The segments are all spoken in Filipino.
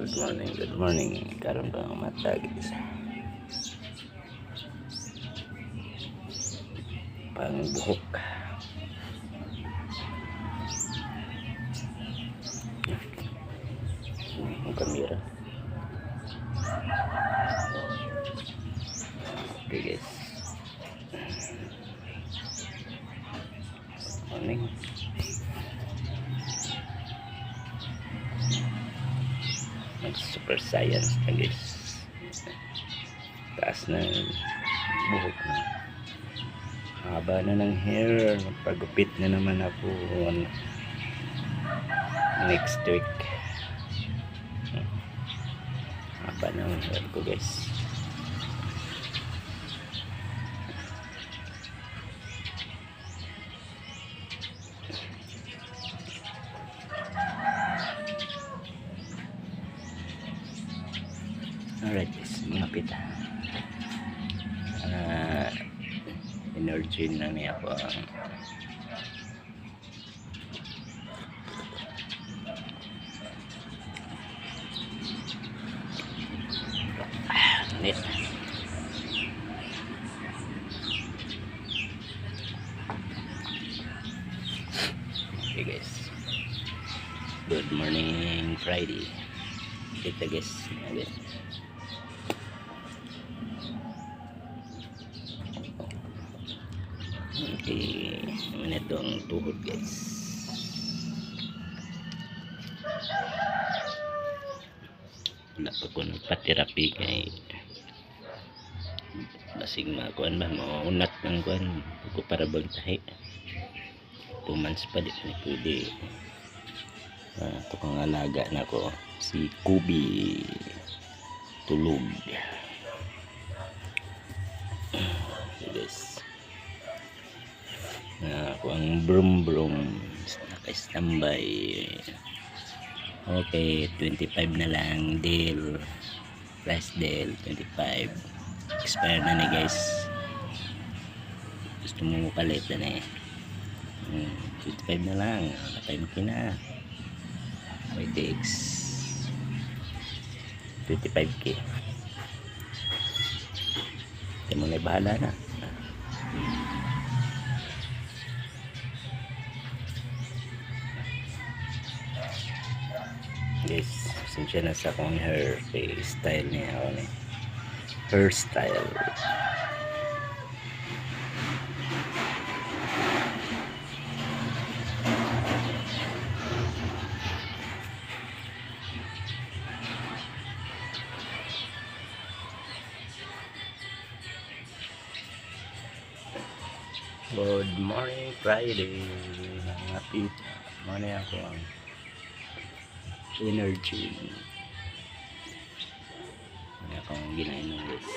Good morning. Karon pa ang matag guys. Pangbuhok. Ang kamera. Okay guys. Morning. Super science na guys. Taas na buhok na. Haba na ng hair. Pagupit na naman ako next week. Haba na ang hair ko guys. Alright guys, mga pita. Energy na niya ako. Nit. Okay guys. Good morning Friday. Kita guys. Okay. Okay, naman itong tuhod guys. Wala pa ko nagpaterapi kay basig makuan ba maunat ng kuan ko para bagtahi 2 months pa di pwede. Ito kong alaga na ko si Kubi tulog. Okay guys, ako ang brum naka-standby. Okay, 25 na lang deal, flash deal 25, expire na ni guys. Gusto mo palit na 25 na lang, patay mo kina YTX 25k. Hindi mo na bahala na. Guys, sinsya na sa akong hair style niya ako ni hairstyle. Good morning Friday mga pita. Mana ako ang energy. Ano akong ginainom guys.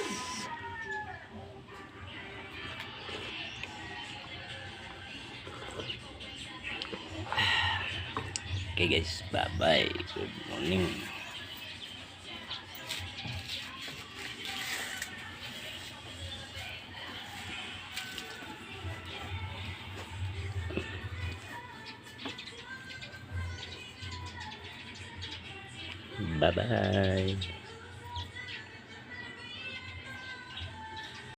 Okay guys, bye bye. Good morning. Bye bye.